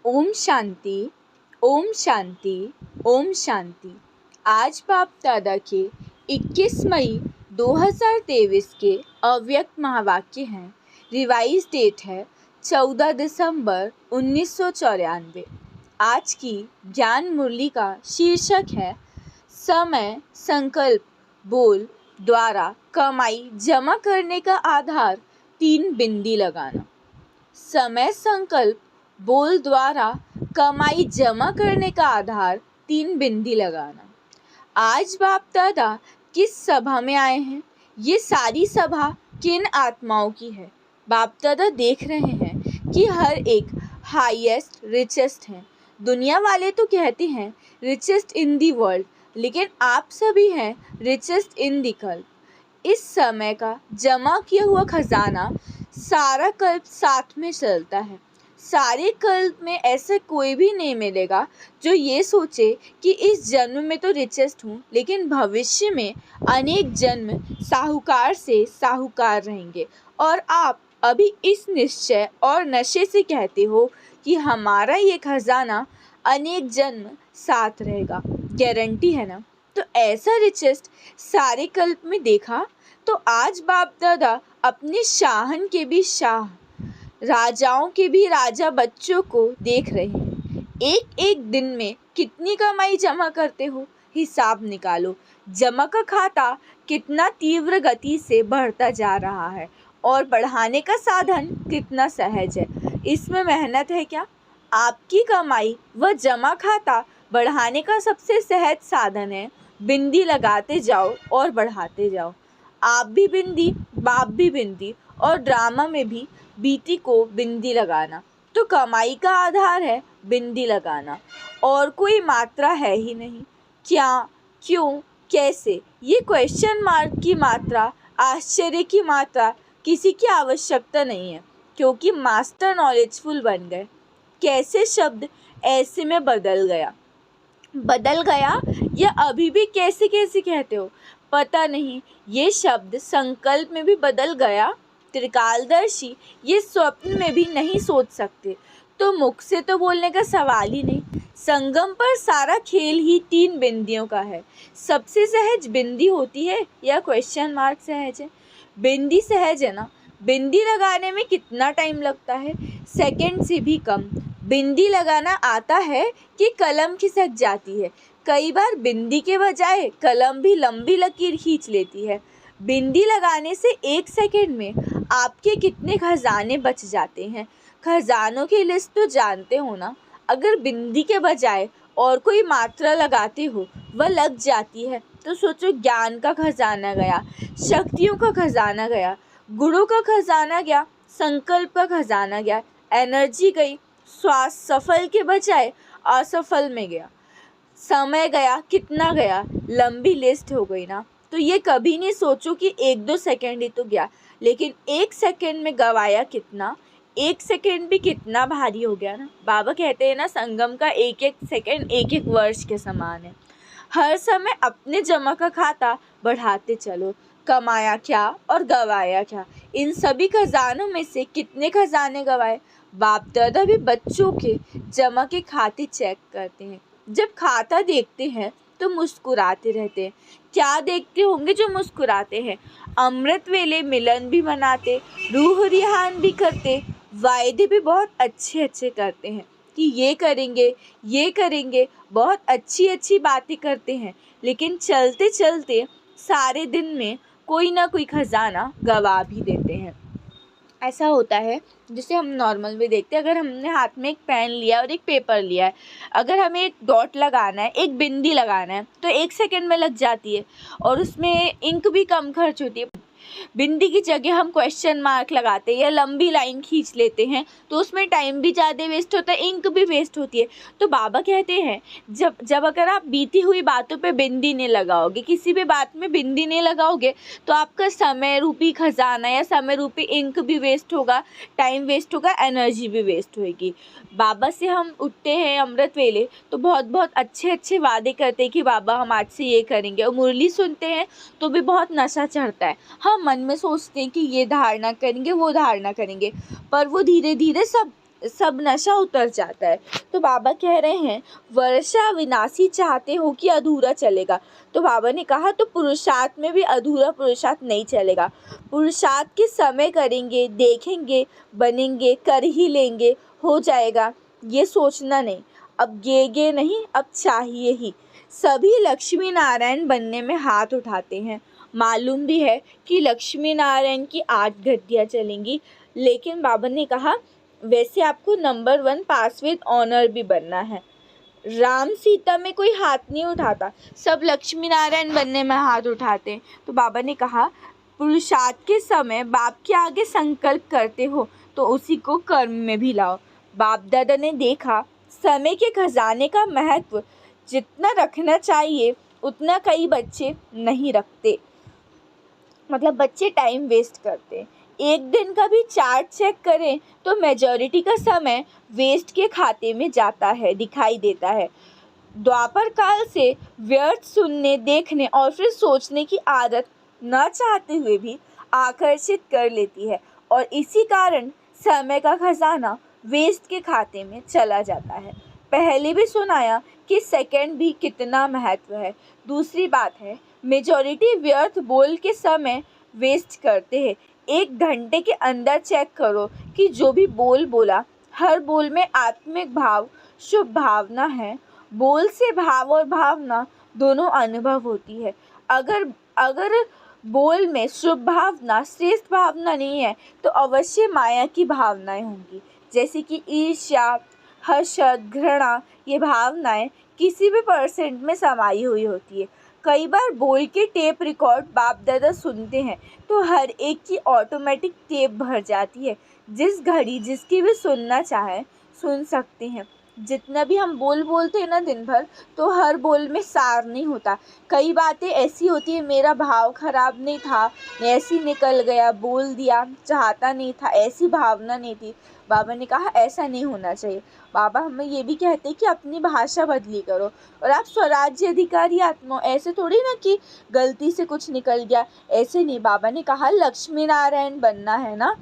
ओम शांति, ओम शांति, ओम शांति। आज बाप दादा के 21 मई 2023 के अव्यक्त महावाक्य हैं। रिवाइज डेट है 14 दिसंबर 1994। आज की ज्ञान मुरली का शीर्षक है समय संकल्प बोल द्वारा कमाई जमा करने का आधार 3 बिंदी लगाना। समय संकल्प बोल द्वारा कमाई जमा करने का आधार 3 बिंदी लगाना। आज बाप दादा किस सभा में आए हैं? ये सारी सभा किन आत्माओं की है? बाप दादा देख रहे हैं कि हर एक हाईएस्ट रिचेस्ट हैं। दुनिया वाले तो कहते हैं रिचेस्ट इन दी वर्ल्ड, लेकिन आप सभी हैं रिचेस्ट इन दी कल्प। इस समय का जमा किया हुआ खजाना सारा कल्प साथ में चलता है। सारे कल्प में ऐसा कोई भी नहीं मिलेगा जो ये सोचे कि इस जन्म में तो रिचेस्ट हूँ, लेकिन भविष्य में अनेक जन्म साहूकार से साहूकार रहेंगे। और आप अभी इस निश्चय और नशे से कहते हो कि हमारा ये खजाना अनेक जन्म साथ रहेगा, गारंटी है ना? तो ऐसा रिचेस्ट सारे कल्प में देखा। तो आज बाप दादा अपने शाहन के भी शाह, राजाओं के भी राजा बच्चों को देख रहे हैं। एक एक दिन में कितनी कमाई जमा करते हो, हिसाब निकालो। जमा का खाता कितना तीव्र गति से बढ़ता जा रहा है और बढ़ाने का साधन कितना सहज है। इसमें मेहनत है क्या? आपकी कमाई व जमा खाता बढ़ाने का सबसे सहज साधन है। बिंदी लगाते जाओ और बढ़ाते जाओ। आप भी बिंदी, बाप भी बिंदी, और ड्रामा में भी बीती को बिंदी लगाना। तो कमाई का आधार है बिंदी लगाना, और कोई मात्रा है ही नहीं। क्या, क्यों, कैसे, ये क्वेश्चन मार्क की मात्रा, आश्चर्य की मात्रा किसी की आवश्यकता नहीं है, क्योंकि मास्टर नॉलेजफुल बन गए। कैसे शब्द ऐसे में बदल गया या अभी भी कैसे कैसे कहते हो पता नहीं। ये शब्द संकल्प में भी बदल गया। त्रिकालदर्शी ये स्वप्न में भी नहीं सोच सकते, तो मुख से तो बोलने का सवाल ही नहीं। संगम पर सारा खेल ही 3 बिंदियों का है। सबसे सहज बिंदी होती है या क्वेश्चन मार्क सहज है? बिंदी सहज है ना? बिंदी लगाने में कितना टाइम लगता है? सेकंड से भी कम। बिंदी लगाना आता है कि कलम खिसक जाती है? कई बार बिंदी के बजाय कलम भी लंबी लकीर खींच लेती है। बिंदी लगाने से 1 सेकंड में आपके कितने खजाने बच जाते हैं? खजानों की लिस्ट तो जानते हो ना? अगर बिंदी के बजाय और कोई मात्रा लगाते हो वह लग जाती है, तो सोचो ज्ञान का खजाना गया, शक्तियों का खजाना गया, गुणों का खजाना गया, संकल्प का खजाना गया, एनर्जी गई, श्वास सफल के बजाय असफल में गया, समय गया, कितना गया, लंबी लिस्ट हो गई ना। तो ये कभी नहीं सोचो कि 1-2 सेकंड ही तो गया, लेकिन 1 सेकंड में गवाया कितना। 1 सेकंड भी कितना भारी हो गया ना। बाबा कहते हैं ना, संगम का 1-1 सेकंड 1-1 वर्ष के समान है। हर समय अपने जमा का खाता बढ़ाते चलो। कमाया क्या और गवाया क्या, इन सभी खजानों में से कितने खजाने गवाए? बाप दादा भी बच्चों के जमा के खाते चेक करते हैं। जब खाता देखते हैं तो मुस्कुराते रहते हैं। क्या देखते होंगे जो मुस्कुराते हैं? अमृत वेले मिलन भी मनाते, रूह रिहान भी करते, वायदे भी बहुत अच्छे अच्छे करते हैं कि ये करेंगे, बहुत अच्छी अच्छी बातें करते हैं, लेकिन चलते चलते सारे दिन में कोई ना कोई खजाना गवा भी देते हैं। ऐसा होता है जिसे हम नॉर्मल में देखते हैं। अगर हमने हाथ में एक पेन लिया और एक पेपर लिया है, अगर हमें एक डॉट लगाना है, एक बिंदी लगाना है, तो 1 सेकंड में लग जाती है और उसमें इंक भी कम खर्च होती है। बिंदी की जगह हम क्वेश्चन मार्क लगाते हैं या लंबी लाइन खींच लेते हैं, तो उसमें टाइम भी ज़्यादा वेस्ट होता है, इंक भी वेस्ट होती है। तो बाबा कहते हैं जब अगर आप बीती हुई बातों पे बिंदी नहीं लगाओगे, किसी भी बात में बिंदी नहीं लगाओगे, तो आपका समय रूपी खजाना या समय रूपी इंक भी वेस्ट होगा, टाइम वेस्ट होगा, एनर्जी भी वेस्ट होगी। बाबा से हम उठते हैं अमृत वेले तो बहुत बहुत अच्छे अच्छे वादे करते हैं कि बाबा हम आज से ये करेंगे, और मुरली सुनते हैं तो भी बहुत नशा चढ़ता है। हम मन में सोचते हैं कि ये धारणा करेंगे, वो धारणा करेंगे, पर वो धीरे धीरे सब सब नशा उतर जाता है। तो बाबा कह रहे हैं वर्षा विनाशी चाहते हो कि अधूरा चलेगा। तो बाबा ने कहा तो पुरुषार्थ में भी अधूरा पुरुषार्थ नहीं चलेगा। पुरुषार्थ के समय करेंगे, देखेंगे, बनेंगे, कर ही लेंगे, हो जाएगा, ये सोचना नहीं। अब गे नहीं, अब चाहिए ही। सभी लक्ष्मी नारायण बनने में हाथ उठाते हैं। मालूम भी है कि लक्ष्मी नारायण की 8 घंटियाँ चलेंगी, लेकिन बाबा ने कहा वैसे आपको नंबर 1 पास विद ऑनर भी बनना है। राम सीता में कोई हाथ नहीं उठाता, सब लक्ष्मी नारायण बनने में हाथ उठाते हैं। तो बाबा ने कहा पुरुषार्थ के समय बाप के आगे संकल्प करते हो तो उसी को कर्म में भी लाओ। बाप दादा ने देखा समय के खजाने का महत्व जितना रखना चाहिए उतना कई बच्चे नहीं रखते, मतलब बच्चे टाइम वेस्ट करते। एक दिन का भी चार्ट चेक करें तो मेजॉरिटी का समय वेस्ट के खाते में जाता है, दिखाई देता है। द्वापर काल से व्यर्थ सुनने, देखने और फिर सोचने की आदत न चाहते हुए भी आकर्षित कर लेती है और इसी कारण समय का खजाना वेस्ट के खाते में चला जाता है। पहले भी सुनाया कि सेकंड भी कितना महत्व है। दूसरी बात है मेजॉरिटी व्यर्थ बोल के समय वेस्ट करते हैं। 1 घंटे के अंदर चेक करो कि जो भी बोल बोला, हर बोल में आत्मिक भाव, शुभ भावना है। बोल से भाव और भावना दोनों अनुभव होती है। अगर बोल में शुभ भावना, श्रेष्ठ भावना नहीं है तो अवश्य माया की भावनाएं होंगी, जैसे कि ईर्ष्या, हर्षद, घृणा। ये भावनाएं किसी भी परसेंट में समाई हुई होती है। कई बार बोल के टेप रिकॉर्ड बाप दादा सुनते हैं तो हर एक की ऑटोमेटिक टेप भर जाती है। जिस घड़ी जिसकी भी सुनना चाहे सुन सकते हैं। जितना भी हम बोलते हैं ना दिन भर, तो हर बोल में सार नहीं होता। कई बातें ऐसी होती है मेरा भाव खराब नहीं था, ऐसी निकल गया, बोल दिया, चाहता नहीं था, ऐसी भावना नहीं थी। बाबा ने कहा ऐसा नहीं होना चाहिए। बाबा हमें ये भी कहते हैं कि अपनी भाषा बदली करो और आप स्वराज्य अधिकारी आत्मा। ऐसे थोड़ी ना कि गलती से कुछ निकल गया, ऐसे नहीं। बाबा ने कहा लक्ष्मी नारायण बनना है ना,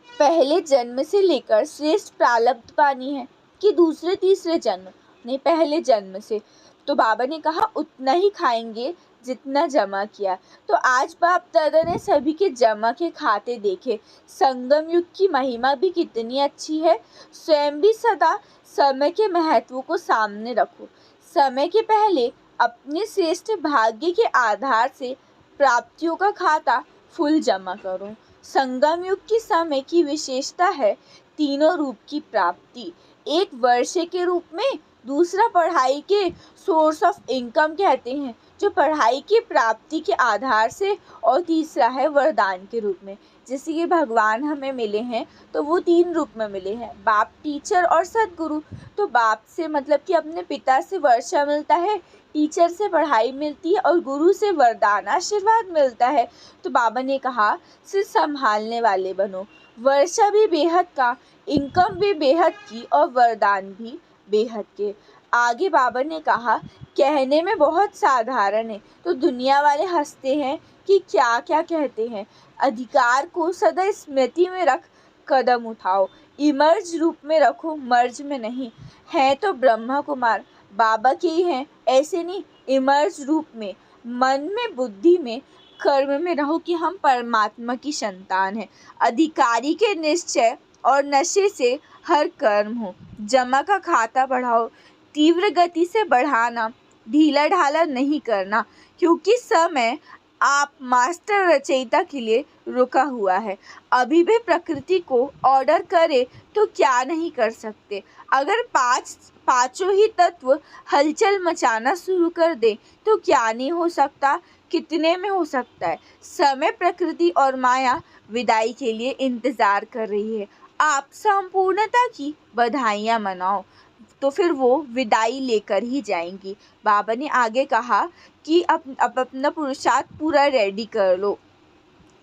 पहले जन्म से लेकर श्रेष्ठ प्रारब्ध पानी है कि दूसरे तीसरे जन्म, नहीं पहले जन्म से। तो बाबा ने कहा उतना ही खाएंगे जितना जमा किया। तो आज बाप दादा ने सभी के जमा के खाते देखे। संगम युग की महिमा भी कितनी अच्छी है। स्वयं भी सदा समय के महत्व को सामने रखो। समय के पहले अपने श्रेष्ठ भाग्य के आधार से प्राप्तियों का खाता फुल जमा करो। संगम युग की समय की विशेषता है तीनों रूप की प्राप्ति। एक वर्षे के रूप में, दूसरा पढ़ाई के सोर्स ऑफ इनकम कहते हैं जो पढ़ाई की प्राप्ति के आधार से, और तीसरा है वरदान के रूप में। जैसे कि भगवान हमें मिले हैं तो वो 3 रूप में मिले हैं, बाप, टीचर और सद्गुरु। तो बाप से मतलब कि अपने पिता से वर्षा मिलता है, टीचर से पढ़ाई मिलती है और गुरु से वरदान आशीर्वाद मिलता है। तो बाबा ने कहा सिर्फ संभालने वाले बनो। वर्षा भी बेहद का, इनकम भी बेहद की और वरदान भी बेहद के। आगे बाबा ने कहा कहने में बहुत साधारण है तो दुनिया वाले हंसते हैं कि क्या क्या कहते हैं। अधिकार को सदा स्मृति में रख कदम उठाओ। इमर्ज रूप में रखो, मर्ज में नहीं। है तो ब्रह्मा कुमार बाबा के ही हैं, ऐसे नहीं, इमर्ज रूप में, मन में, बुद्धि में, कर्म में रहो कि हम परमात्मा की संतान हैं। अधिकारी के निश्चय और नशे से हर कर्म हो। जमा का खाता बढ़ाओ, तीव्र गति से बढ़ाना, ढीला ढाला नहीं करना, क्योंकि समय आप मास्टर रचयिता के लिए रुका हुआ है। अभी भी प्रकृति को ऑर्डर करे तो क्या नहीं कर सकते। अगर पांचों ही तत्व हलचल मचाना शुरू कर दे तो क्या नहीं हो सकता, कितने में हो सकता है। समय, प्रकृति और माया विदाई के लिए इंतजार कर रही है। आप संपूर्णता की बधाइयाँ मनाओ तो फिर वो विदाई लेकर ही जाएंगी। बाबा ने आगे कहा कि अब अपना पुरुषार्थ पूरा रेडी कर लो।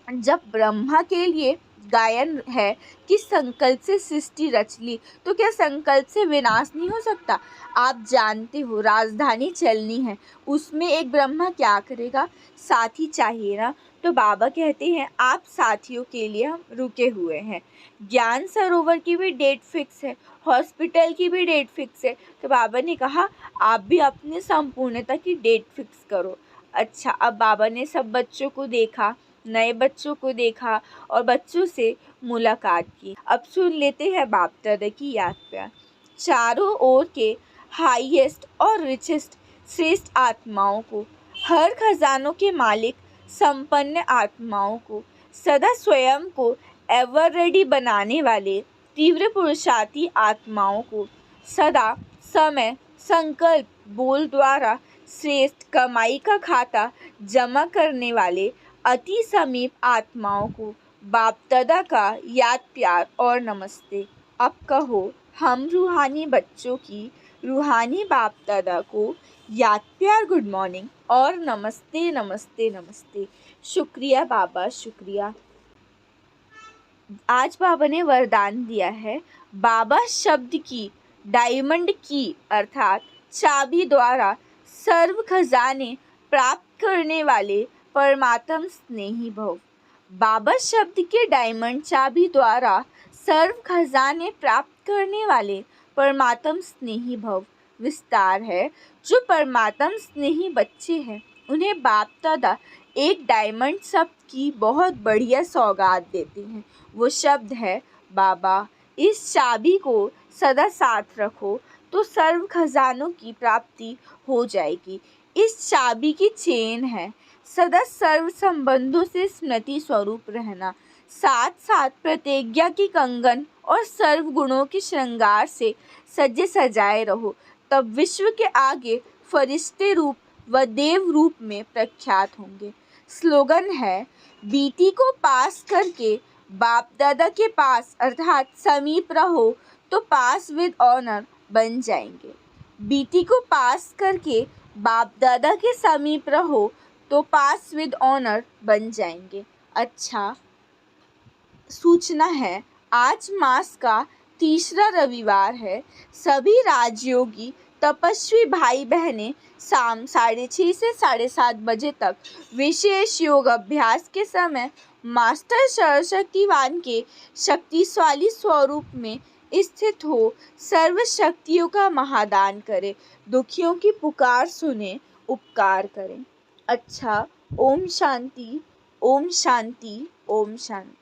जब ब्रह्मा के लिए गायन है कि संकल्प से सृष्टि रच ली, तो क्या संकल्प से विनाश नहीं हो सकता। आप जानते हो राजधानी चलनी है, उसमें एक ब्रह्मा क्या करेगा, साथी चाहिए ना। तो बाबा कहते हैं आप साथियों के लिए हम रुके हुए हैं। ज्ञान सरोवर की भी डेट फिक्स है, हॉस्पिटल की भी डेट फिक्स है। तो बाबा ने कहा आप भी अपनी संपूर्णता की डेट फिक्स करो। अच्छा, अब बाबा ने सब बच्चों को देखा, नए बच्चों को देखा और बच्चों से मुलाकात की। अब सुन लेते हैं बाप दादा की याद प्यार। चारों ओर के हाईएस्ट और रिचेस्ट श्रेष्ठ आत्माओं को, हर खजानों के मालिक संपन्न आत्माओं को, सदा स्वयं को एवर रेडी बनाने वाले तीव्र पुरुषार्थी आत्माओं को, सदा समय संकल्प बोल द्वारा श्रेष्ठ कमाई का खाता जमा करने वाले अति समीप आत्माओं को बाप दादा का याद प्यार और नमस्ते। अब कहो हम रूहानी बच्चों की रूहानी बाप दादा को याद प्यार गुड मॉर्निंग और नमस्ते नमस्ते नमस्ते। शुक्रिया बाबा, शुक्रिया। आज बाबा ने वरदान दिया है, बाबा शब्द की डायमंड की अर्थात चाबी द्वारा सर्व खजाने प्राप्त करने वाले परमात्म स्नेही भव। बाबा शब्द के डायमंड चाबी द्वारा सर्व खजाने प्राप्त करने वाले परमात्म स्नेही भव। विस्तार है, जो परमात्म स्नेही बच्चे हैं उन्हें बाप दादा एक डायमंड शब्द की बहुत बढ़िया सौगात देते हैं। वो शब्द है बाबा। इस चाबी को सदा साथ रखो तो सर्व खजानों की प्राप्ति हो जाएगी। इस चाबी की चेन है सदा सर्व संबंधों से स्मृति स्वरूप रहना, साथ साथ प्रतिज्ञा की कंगन और सर्व गुणों के श्रृंगार से सजे सजाए रहो, तब विश्व के आगे फरिश्ते रूप व देव रूप में प्रख्यात होंगे। स्लोगन है, बीटी को पास करके बाप दादा के पास अर्थात समीप रहो तो पास विद ऑनर बन जाएंगे। बीटी को पास करके बाप दादा के समीप रहो तो पास विद ऑनर बन जाएंगे। अच्छा, सूचना है, आज मास का तीसरा रविवार है। सभी राजयोगी तपस्वी भाई बहनें शाम 6:30 से 7:30 बजे तक विशेष योग अभ्यास के समय मास्टर सर्वशक्तिवान के शक्तिशाली स्वरूप में स्थित हो सर्व शक्तियों का महादान करें, दुखियों की पुकार सुने, उपकार करें। अच्छा, ओम शांति, ओम शांति, ओम शांति।